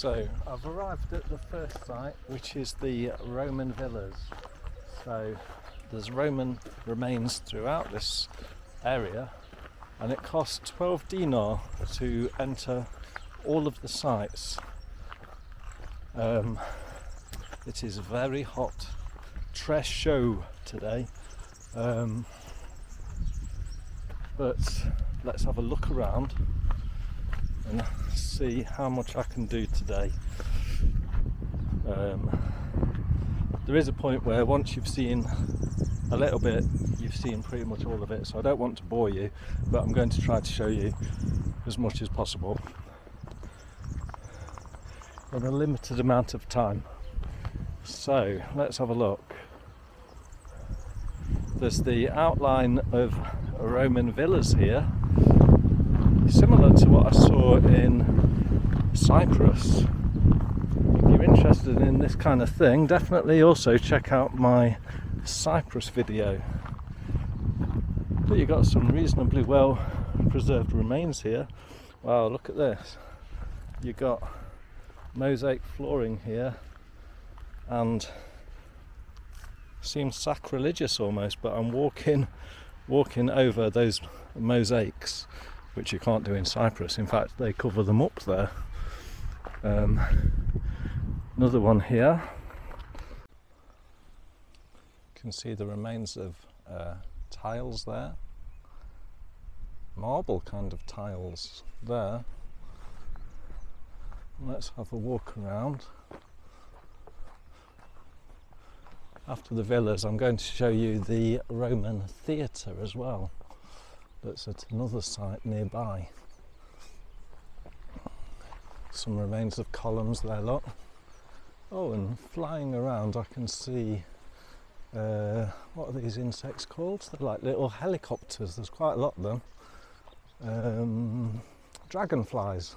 So I've arrived at the first site, which is the Roman villas. So there's Roman remains throughout this area, and it costs 12 dinar to enter all of the sites. It is very hot, très chaud today, but let's have a look around and see how much I can do today. There is a point where once you've seen a little bit, you've seen pretty much all of it, so I don't want to bore you, but I'm going to try to show you as much as possible in a limited amount of time. So let's have a look. There's the outline of Roman villas here, similar to what I saw in Cyprus. If you're interested in this kind of thing, definitely also check out my Cyprus video. But you've got some reasonably well preserved remains here. Wow, look at this. You've got mosaic flooring here, and seems sacrilegious almost, but I'm walking over those mosaics, which you can't do in Cyprus. In fact, they cover them up there. Another one here. You can see the remains of tiles there, marble kind of tiles there. Let's have a walk around. After the villas, I'm going to show you the Roman theatre as well, that's at another site nearby. Some remains of columns there, look. Oh, and flying around I can see, what are these insects called? They're like little helicopters, there's quite a lot of them. Dragonflies.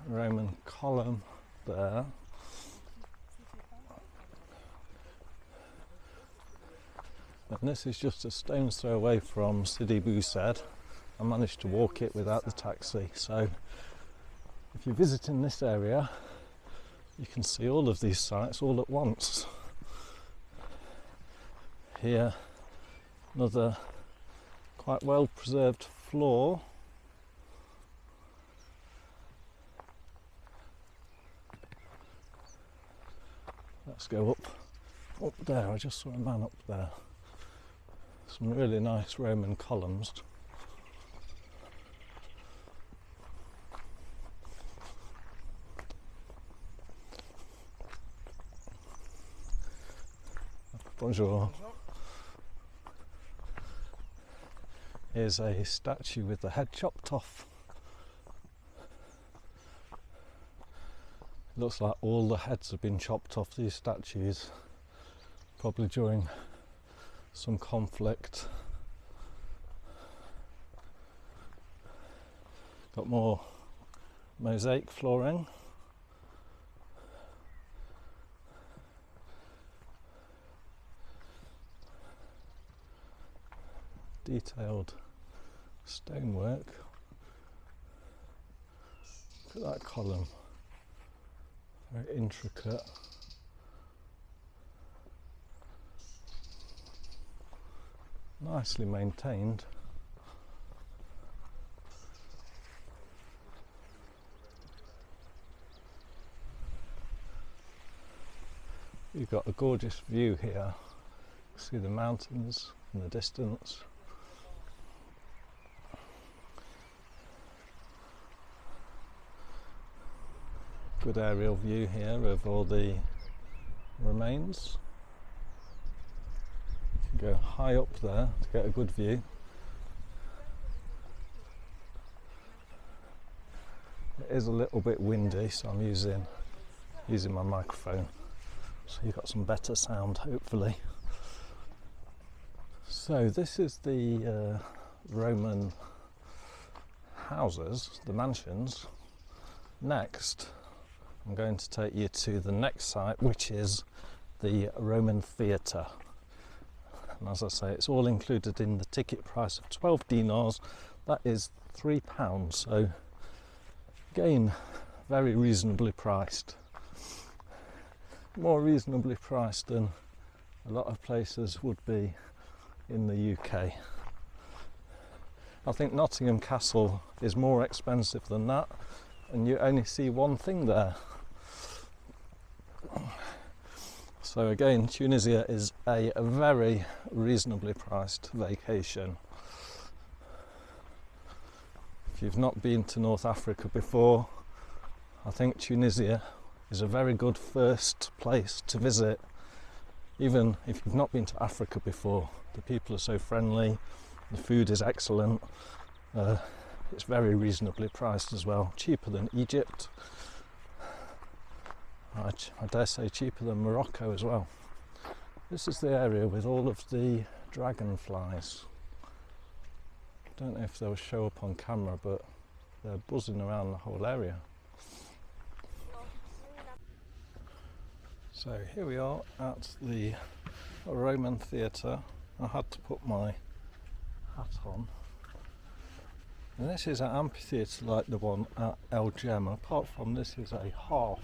Roman column there. And this is just a stone's throw away from Sidi Bou Said. I managed to walk it without the taxi, so if you're visiting this area you can see all of these sites all at once. Here, another quite well preserved floor. Let's go up there. I just saw a man up there. Some really nice Roman columns. Bonjour. Here's a statue with the head chopped off. Looks like all the heads have been chopped off these statues, probably during some conflict. Got more mosaic flooring. Detailed stonework. Look at that column. Very intricate. Nicely maintained. You've got a gorgeous view here. See the mountains in the distance. Good aerial view here of all the remains. You can go high up there to get a good view. It is a little bit windy, so I'm using my microphone, so you've got some better sound hopefully. So this is the Roman houses, the mansions. Next I'm going to take you to the next site, which is the Roman theatre. And as I say, it's all included in the ticket price of 12 dinars. That is £3. So again, very reasonably priced. More reasonably priced than a lot of places would be in the UK. I think Nottingham Castle is more expensive than that, and you only see one thing there. So again, Tunisia is a very reasonably priced vacation. If you've not been to North Africa before, I think Tunisia is a very good first place to visit. Even if you've not been to Africa before, the people are so friendly, the food is excellent, it's very reasonably priced as well, cheaper than Egypt. I dare say cheaper than Morocco as well. This is the area with all of the dragonflies. I don't know if they'll show up on camera, but they're buzzing around the whole area. So here we are at the Roman theatre. I had to put my hat on. And this is an amphitheatre like the one at El Gem. Apart from this is a half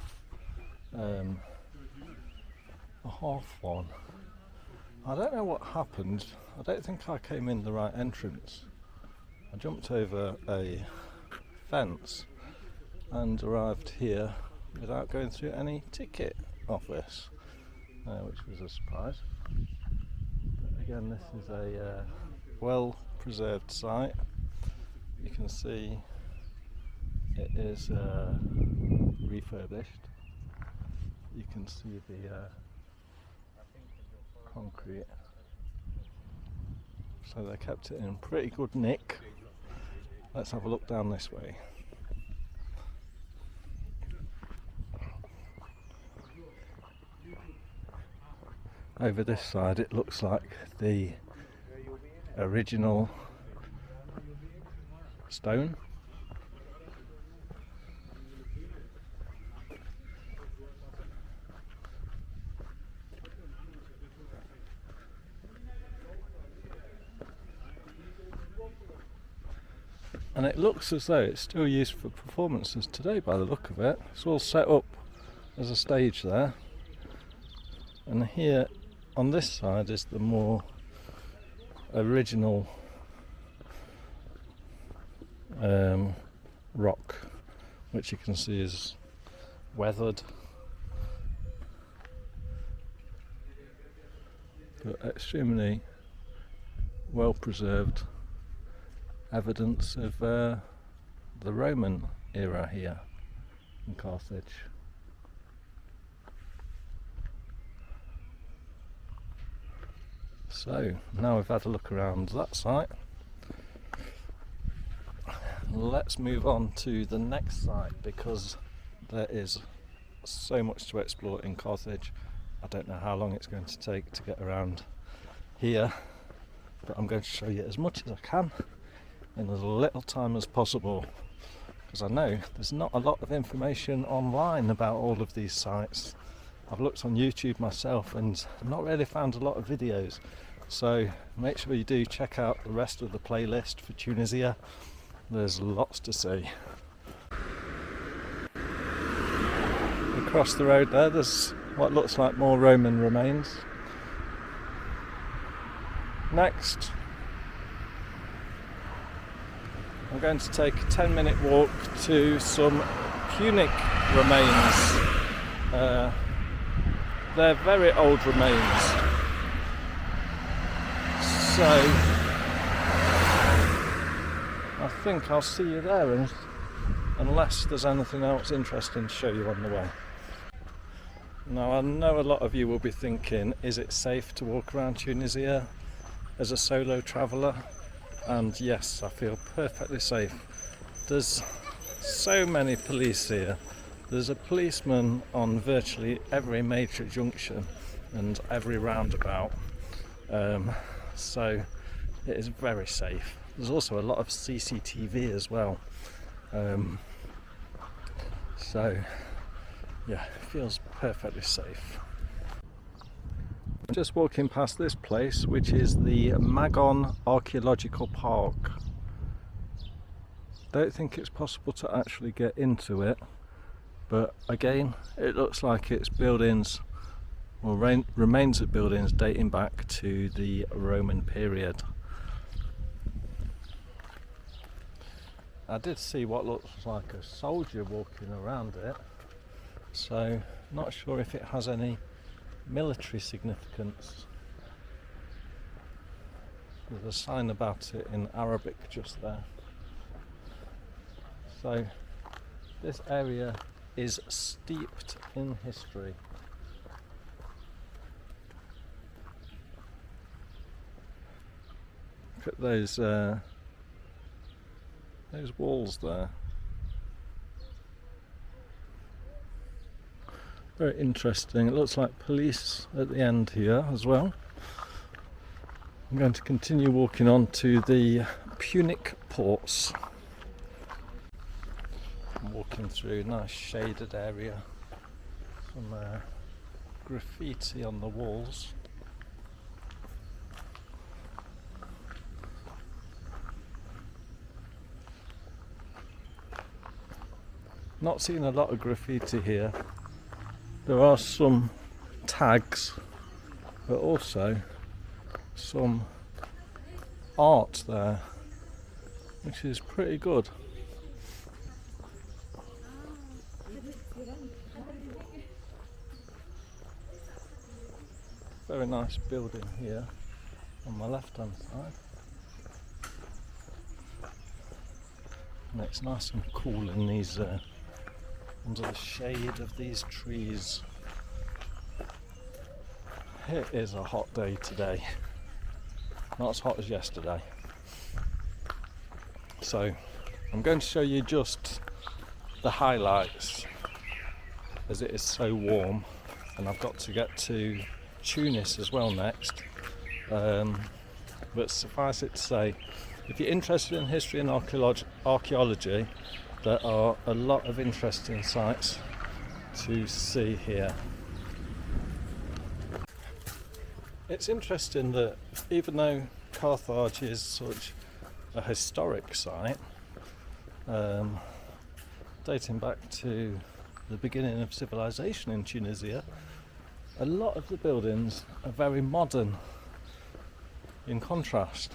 one. I don't know what happened. I don't think I came in the right entrance. I jumped over a fence and arrived here without going through any ticket office, which was a surprise. But again, this is a well preserved site. You can see it is refurbished. You can see the concrete, so they kept it in pretty good nick. Let's have a look down this way. Over this side it looks like the original stone. And it looks as though it's still used for performances today by the look of it. It's all set up as a stage there. And here on this side is the more original rock, which you can see is weathered, but extremely well preserved evidence of the Roman era here in Carthage. So now we've had a look around that site, let's move on to the next site, because there is so much to explore in Carthage. I don't know how long it's going to take to get around here, but I'm going to show you as much as I can in as little time as possible, because I know there's not a lot of information online about all of these sites. I've looked on YouTube myself and I've not really found a lot of videos, so make sure you do check out the rest of the playlist for Tunisia. There's lots to see. Across the road there's what looks like more Roman remains. Next, I'm going to take a 10-minute walk to some Punic remains. They're very old remains, so I think I'll see you there, unless there's anything else interesting to show you on the way. Now, I know a lot of you will be thinking, is it safe to walk around Tunisia as a solo traveller? And yes, I feel perfectly safe. There's so many police here. There's a policeman on virtually every major junction and every roundabout, so it is very safe. There's also a lot of CCTV as well, so yeah, it feels perfectly safe. Just walking past this place, which is the Bygone Archaeological Park. Don't think it's possible to actually get into it, but again it looks like it's buildings or remains of buildings dating back to the Roman period. I did see what looks like a soldier walking around it, so not sure if it has any military significance. There's a sign about it in Arabic just there. So this area is steeped in history. Look at those walls there. Very interesting. It looks like police at the end here as well. I'm going to continue walking on to the Punic ports. I'm walking through a nice shaded area. Some graffiti on the walls. Not seeing a lot of graffiti here. There are some tags, but also some art there, which is pretty good. Very nice building here on my left hand side. And it's nice and cool in these under the shade of these trees. It is a hot day today, not as hot as yesterday. So I'm going to show you just the highlights, as it is so warm, and I've got to get to Tunis as well next. But suffice it to say, if you're interested in history and archaeology, there are a lot of interesting sites to see here. It's interesting that even though Carthage is such a historic site, dating back to the beginning of civilization in Tunisia, a lot of the buildings are very modern in contrast.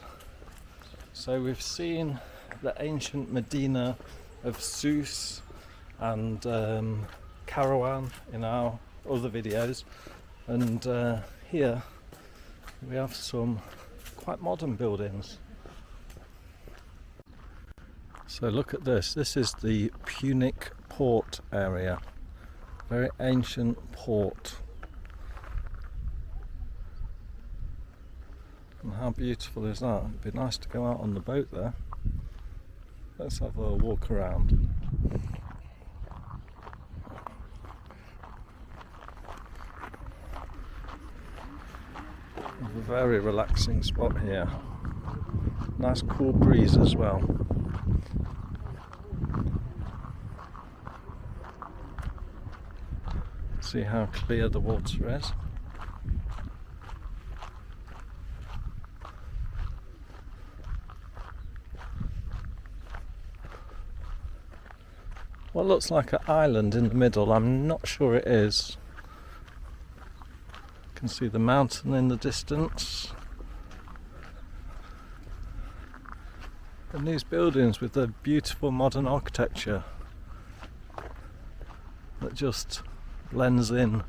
So we've seen the ancient Medina of Zeus and Karawan in our other videos, and here we have some quite modern buildings. So look at this. This is the Punic port area, very ancient port. And how beautiful is that? It'd be nice to go out on the boat there. Let's have a walk around. A very relaxing spot here. Nice cool breeze as well. See how clear the water is. What looks like an island in the middle, I'm not sure it is. You can see the mountain in the distance. And these buildings with their beautiful modern architecture that just blends in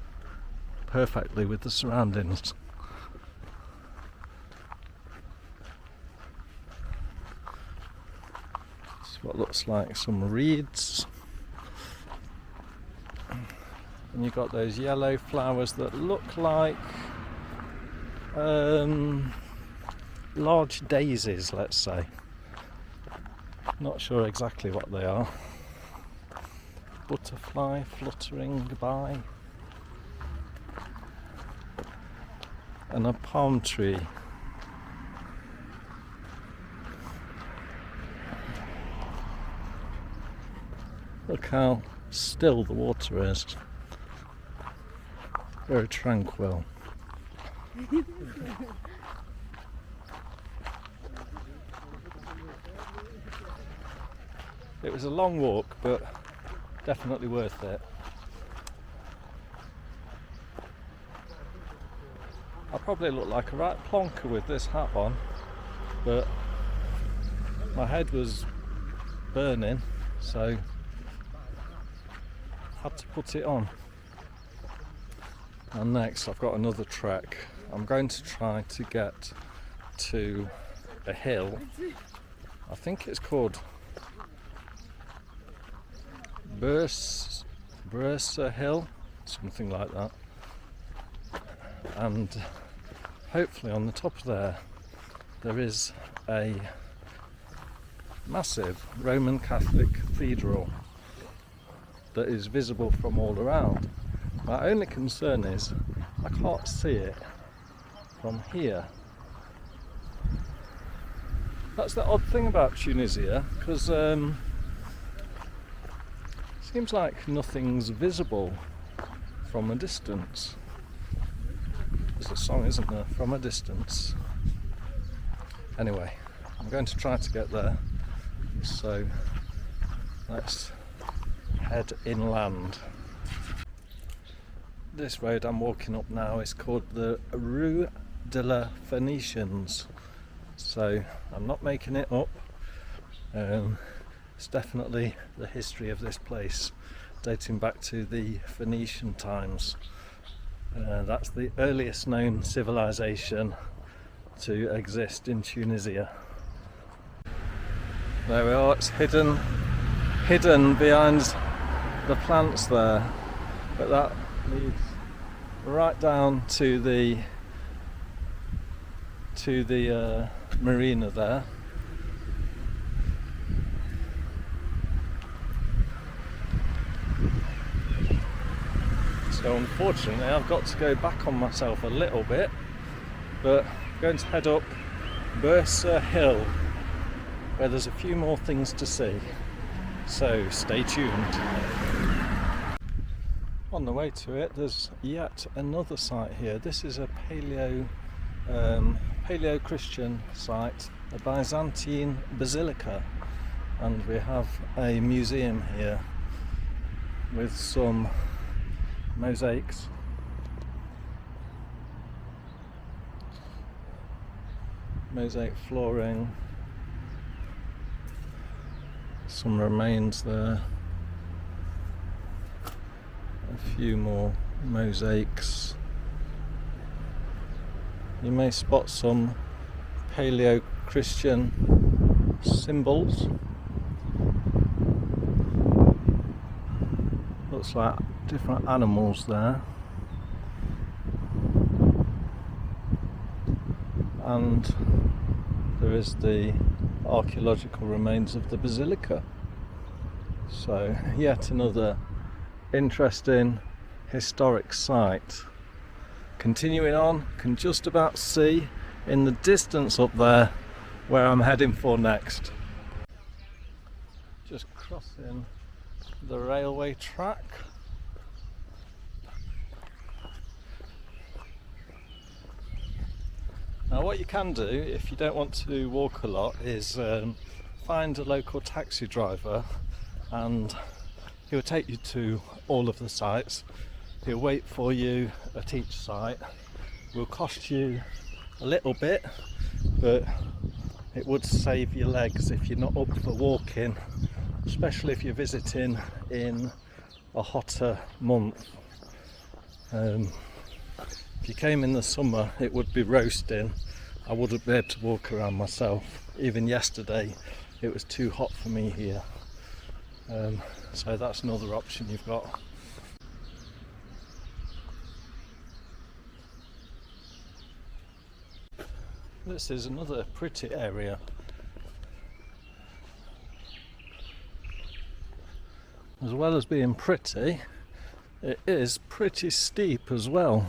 perfectly with the surroundings. It's what looks like some reeds. And you've got those yellow flowers that look like large daisies, let's say. Not sure exactly what they are. Butterfly fluttering by. And a palm tree. Look how still the water is. Very tranquil. It was a long walk, but definitely worth it. I probably look like a right plonker with this hat on, but my head was burning, so had to put it on. And next I've got another trek. I'm going to try to get to a hill. I think it's called Bursa Hill, something like that. And hopefully on the top of there is a massive Roman Catholic cathedral that is visible from all around. My only concern is I can't see it from here. That's the odd thing about Tunisia, because it seems like nothing's visible from a distance. There's a song, isn't there? From a distance. Anyway, I'm going to try to get there, so let's head inland. This road I'm walking up now is called the Rue de la Phoenicians, so I'm not making it up. It's definitely the history of this place, dating back to the Phoenician times. That's the earliest known civilization to exist in Tunisia. There we are, it's hidden behind the plants there, but that leads right down to the marina there. So unfortunately I've got to go back on myself a little bit, but I'm going to head up Bursa Hill, where there's a few more things to see, so stay tuned. On the way to it, there's yet another site here. This is a Paleo-Christian site, a Byzantine basilica, and we have a museum here with some mosaics. Mosaic flooring, some remains there, a few more mosaics. You may spot some Paleo-Christian symbols. Looks like different animals there. And there is the archaeological remains of the basilica. So yet another interesting historic site. Continuing on, can just about see in the distance up there where I'm heading for next. Just crossing the railway track. Now what you can do if you don't want to walk a lot is find a local taxi driver, and he'll take you to all of the sites. He'll wait for you at each site. It will cost you a little bit, but it would save your legs if you're not up for walking, especially if you're visiting in a hotter month. If you came in the summer, it would be roasting. I wouldn't be able to walk around myself. Even yesterday, it was too hot for me here. So that's another option you've got. This is another pretty area. As well as being pretty, it is pretty steep as well.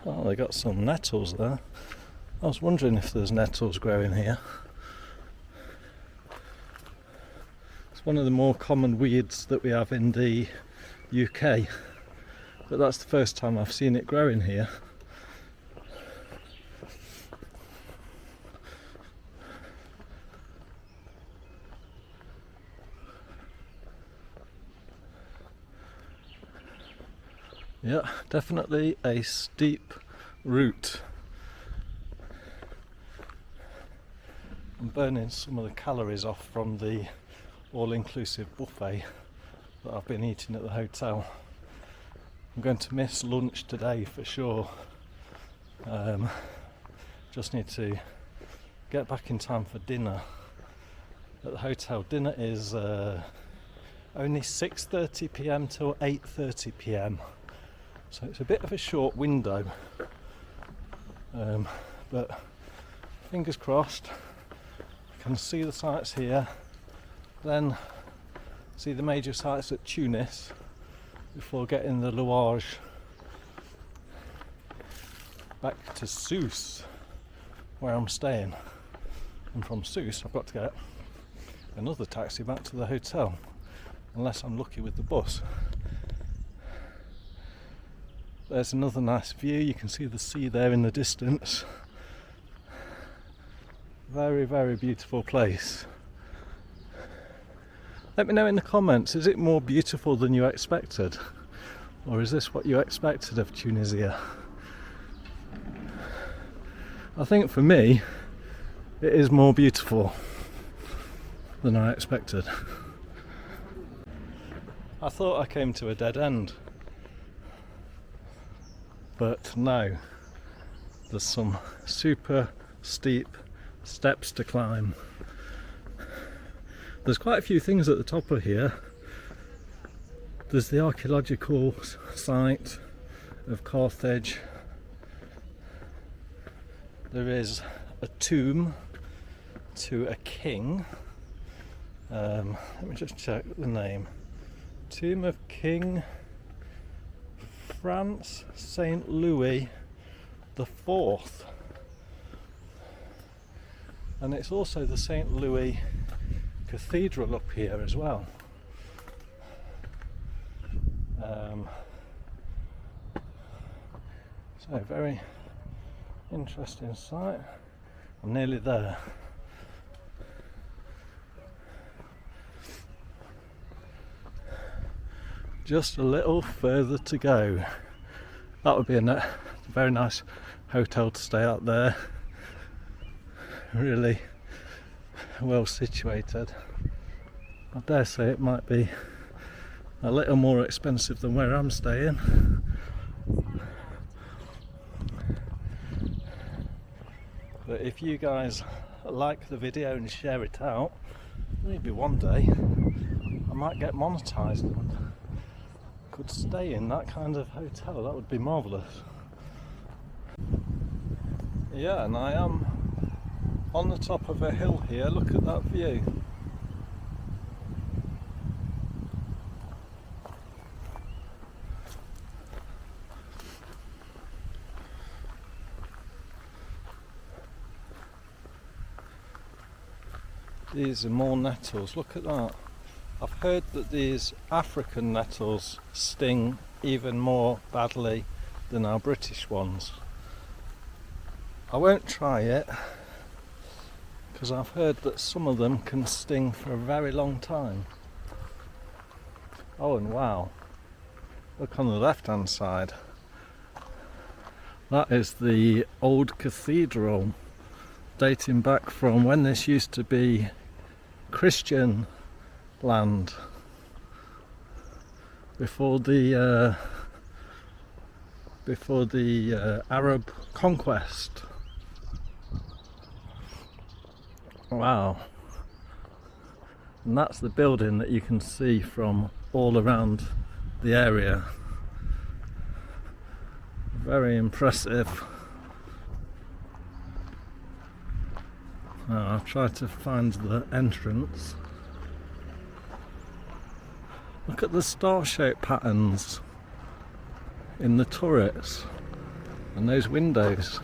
Oh, they got some nettles there. I was wondering if there's nettles growing here. It's one of the more common weeds that we have in the UK, but that's the first time I've seen it growing here. Yeah, definitely a steep route. I'm burning some of the calories off from the all-inclusive buffet that I've been eating at the hotel. I'm going to miss lunch today for sure. Just need to get back in time for dinner at the hotel. Dinner is only 6:30 p.m. till 8:30 p.m. so it's a bit of a short window, but fingers crossed I can see the sights here, then see the major sights at Tunis before getting the Louage back to Sousse, where I'm staying. And from Sousse I've got to get another taxi back to the hotel, unless I'm lucky with the bus. There's another nice view, you can see the sea there in the distance. Very, very beautiful place. Let me know in the comments, is it more beautiful than you expected? Or is this what you expected of Tunisia? I think for me, it is more beautiful than I expected. I thought I came to a dead end, but no, there's some super steep steps to climb. There's quite a few things at the top of here. There's the archaeological site of Carthage. There is a tomb to a king. Let me just check the name. Tomb of King France Saint Louis the Fourth, and it's also the Saint Louis Cathedral up here as well. So very interesting site. I'm nearly there. Just a little further to go. That would be a very nice hotel to stay out there. Really well situated. I dare say it might be a little more expensive than where I'm staying. But if you guys like the video and share it out, maybe one day I might get monetized and could stay in that kind of hotel. That would be marvellous. Yeah, and I am on the top of a hill here. Look at that view. These are more nettles, look at that. I've heard that these African nettles sting even more badly than our British ones. I won't try it because I've heard that some of them can sting for a very long time. Oh, and wow, look on the left hand side. That is the old cathedral, dating back from when this used to be Christian land, before the Arab conquest. Wow. And that's the building that you can see from all around the area. Very impressive. I'll try to find the entrance. Look at the star-shaped patterns in the turrets and those windows.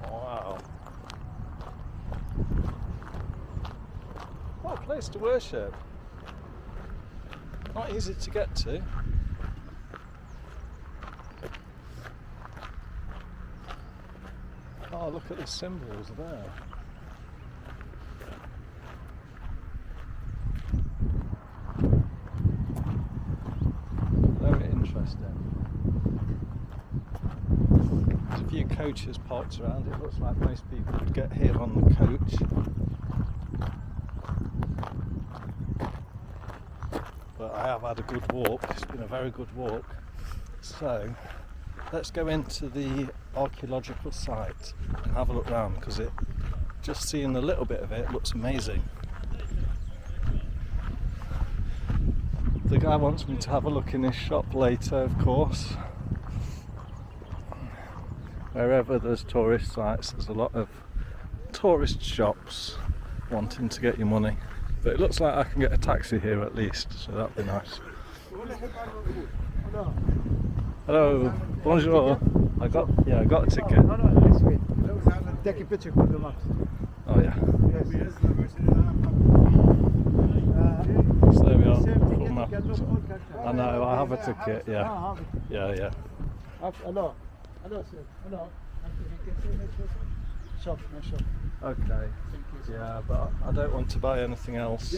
Wow. What a place to worship. Not easy to get to. Oh, look at the symbols there. coaches parked around. It looks like most people would get here on the coach. But I have had a good walk. It's been a very good walk. So let's go into the archaeological site and have a look around, because it, just seeing a little bit of it, looks amazing. The guy wants me to have a look in his shop later, of course. Wherever there's tourist sites, there's a lot of tourist shops wanting to get your money. But it looks like I can get a taxi here at least, so that'd be nice. Hello, bonjour. I got a ticket. No, this way. Take a picture for the maps. Oh yeah. Yes. So there we are. Same Full ticket, map. you can look all Carthage. I know, I have a ticket, yeah. Ah, have it. Yeah. Hello. Hello, sir. Hello. Shop, my shop. Okay. Thank you, sir. Yeah, but I don't want to buy anything else.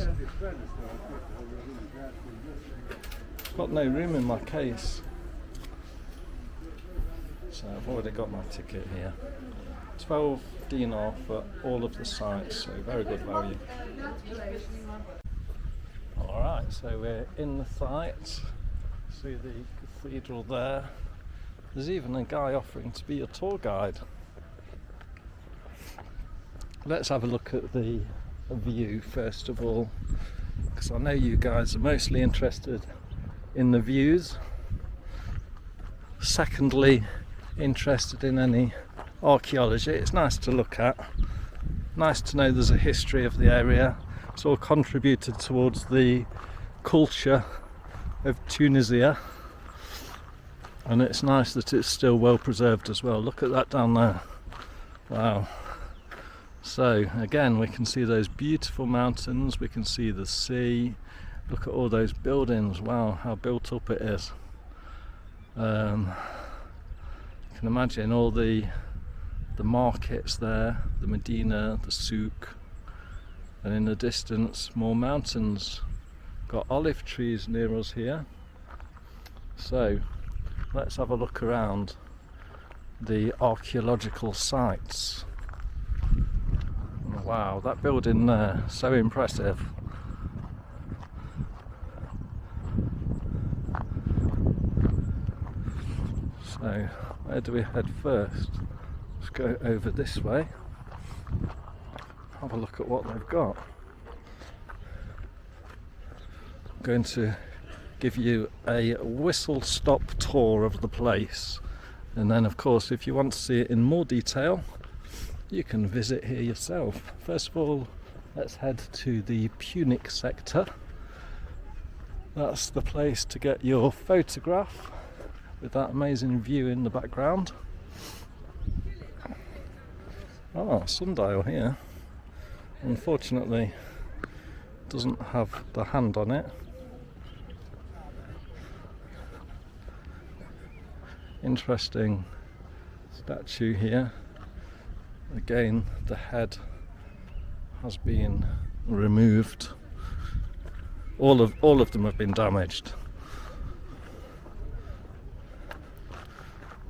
Got no room in my case. So I've already got my ticket here. 12 dinar for all of the sites, so very good value. Alright, so we're in the site. See the cathedral there. There's even a guy offering to be a tour guide. Let's have a look at the view first of all, because I know you guys are mostly interested in the views. Secondly, interested in any archaeology. It's nice to look at. Nice to know there's a history of the area. It's all contributed towards the culture of Tunisia. And it's nice that it's still well preserved as well. Look at that down there. Wow. So again, we can see those beautiful mountains, we can see the sea. Look at all those buildings. Wow, how built up it is. You can imagine all the markets there, the Medina, the souk, and in the distance more mountains. Got olive trees near us here. So let's have a look around the archaeological sites. Wow, that building there, so impressive. So where do we head first? Let's go over this way, have a look at what they've got. I'm going to give you a whistle-stop tour of the place, and then of course if you want to see it in more detail you can visit here yourself. First of all, let's head to the Punic sector. That's the place to get your photograph with that amazing view in the background. Oh, sundial here. Unfortunately, doesn't have the hand on it. Interesting statue here. Again, the head has been removed. All of them have been damaged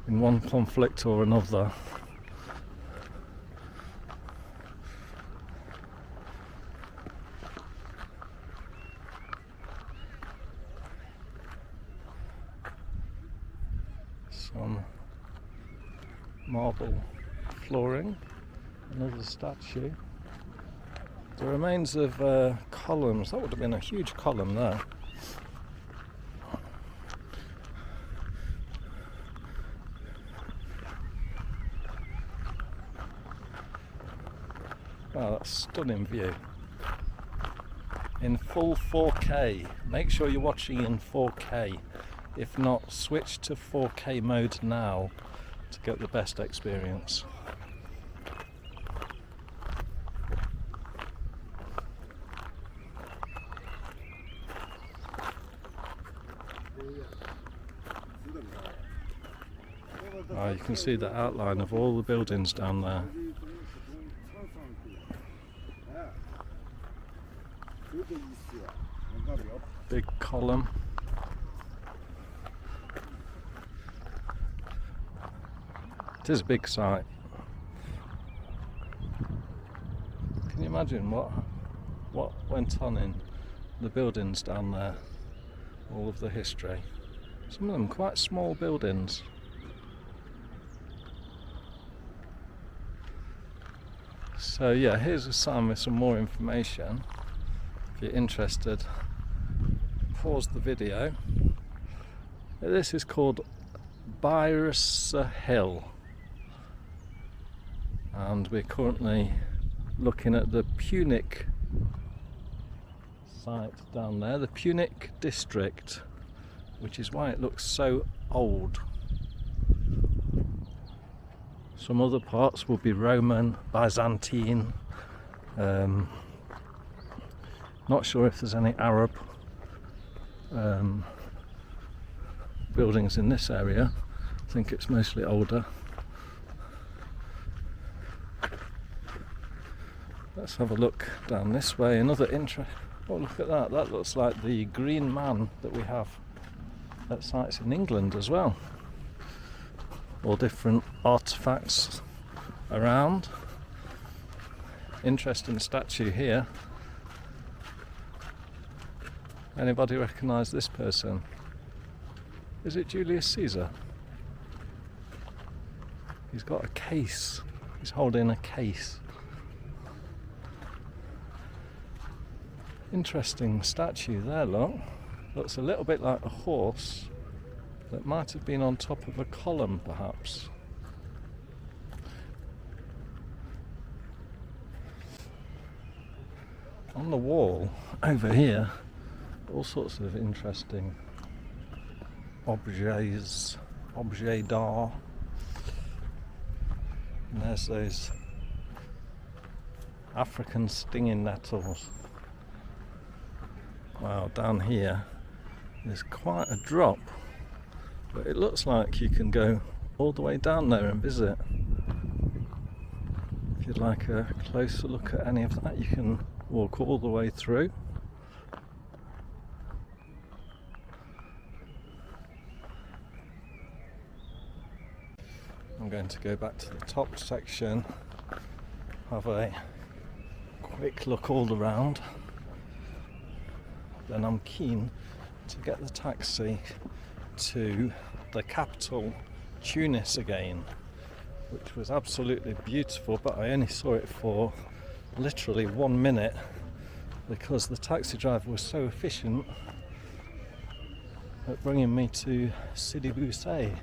in one conflict or another. Some marble flooring, another statue. The remains of columns. That would have been a huge column there. Wow, that's a stunning view. In full 4K. Make sure you're watching in 4K. If not, switch to 4K mode now to get the best experience. You can see the outline of all the buildings down there. Big column. It is a big site. Can you imagine what went on in the buildings down there? All of the history. Some of them quite small buildings. So yeah, here's a sign with some more information. If you're interested, pause the video. This is called Byrsa Hill, and we're currently looking at the Punic site down there, the Punic district, which is why it looks so old. Some other parts will be Roman, Byzantine. Not sure if there's any Arab buildings in this area. I think it's mostly older. Let's have a look down this way. Another interest. Oh, look at that. That looks like the green man that we have at sites in England as well. All different artifacts around. Interesting statue here. Anybody recognise this person? Is it Julius Caesar? He's got a case. He's holding a case. Interesting statue there, look. Looks a little bit like a horse that might have been on top of a column, perhaps. On the wall over here, all sorts of interesting objets d'art. And there's those African stinging nettles. Wow, down here there's quite a drop, but it looks like you can go all the way down there and visit. If you'd like a closer look at any of that, you can walk all the way through. I'm going to go back to the top section, have a quick look all around. Then I'm keen to get the taxi to the capital, Tunis again, which was absolutely beautiful, but I only saw it for literally 1 minute because the taxi driver was so efficient at bringing me to Sidi Bouzid.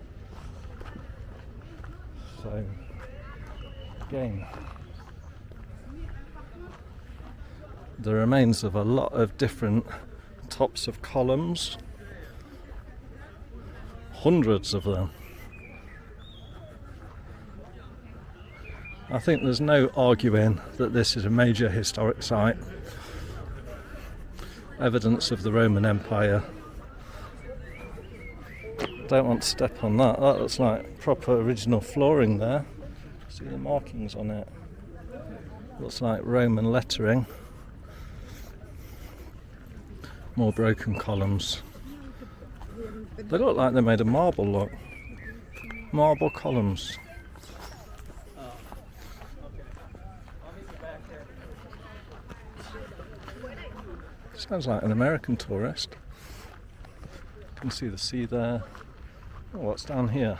So again, the remains of a lot of different tops of columns, hundreds of them. I think there's no arguing that this is a major historic site. Evidence of the Roman Empire. Don't want to step on that. That looks like proper original flooring there. See the markings on it. Looks like Roman lettering. More broken columns. They look like they're made of marble, look. Marble columns. Sounds like an American tourist. You can see the sea there. Oh, what's down here?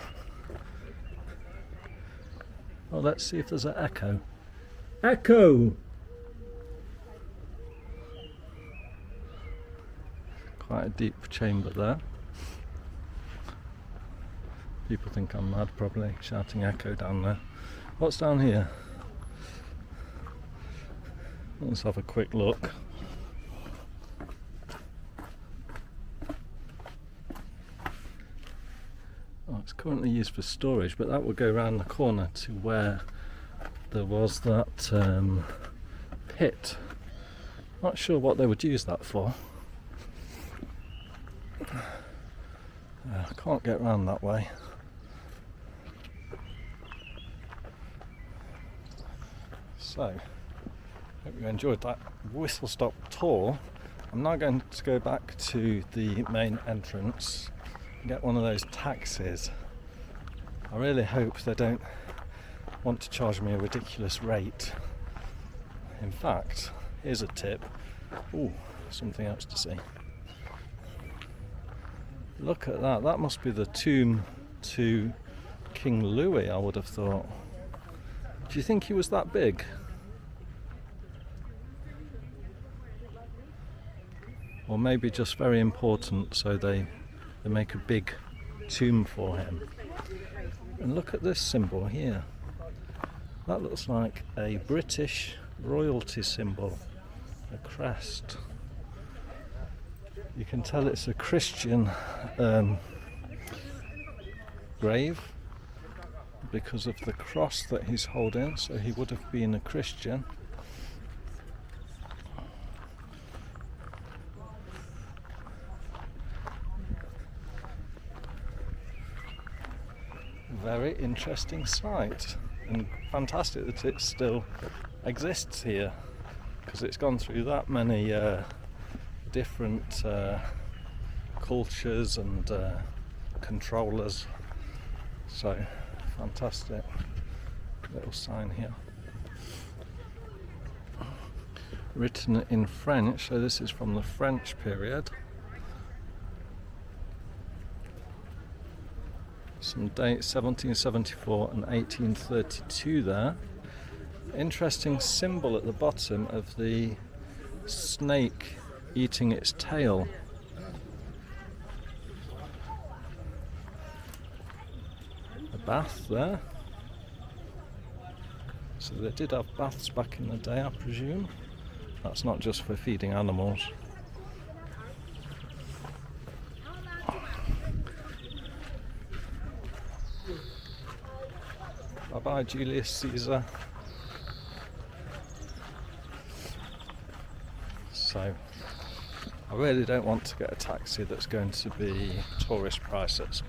Well, let's see if there's an echo. Echo! Quite a deep chamber there. People think I'm mad, probably, shouting echo down there. What's down here? Let's have a quick look. Oh, it's currently used for storage, but that will go around the corner to where there was that pit. Not sure what they would use that for. I can't get around that way. So, hope you enjoyed that whistle stop tour. I'm now going to go back to the main entrance and get one of those taxis I really hope they don't want to charge me a ridiculous rate. In fact, here's a tip. Ooh, something else to see. Look at that. That must be the tomb to King Louis, I would have thought. Do you think he was that big? Or maybe just very important, so they make a big tomb for him. And look at this symbol here. That looks like a British royalty symbol, a crest. You can tell it's a Christian grave because of the cross that he's holding, so he would have been a Christian. Very interesting site, and fantastic that it still exists here, because it's gone through that many different cultures and controllers. So fantastic little sign here, written in French, so this is from the French period. Some dates, 1774 and 1832 there. Interesting symbol at the bottom of the snake eating its tail. A bath there. So they did have baths back in the day, I presume. That's not just for feeding animals. Bye-bye, Julius Caesar. So, I really don't want to get a taxi that's going to be tourist prices,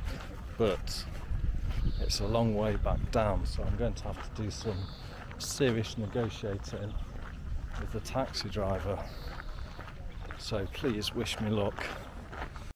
but it's a long way back down, so I'm going to have to do some serious negotiating with the taxi driver. So please wish me luck.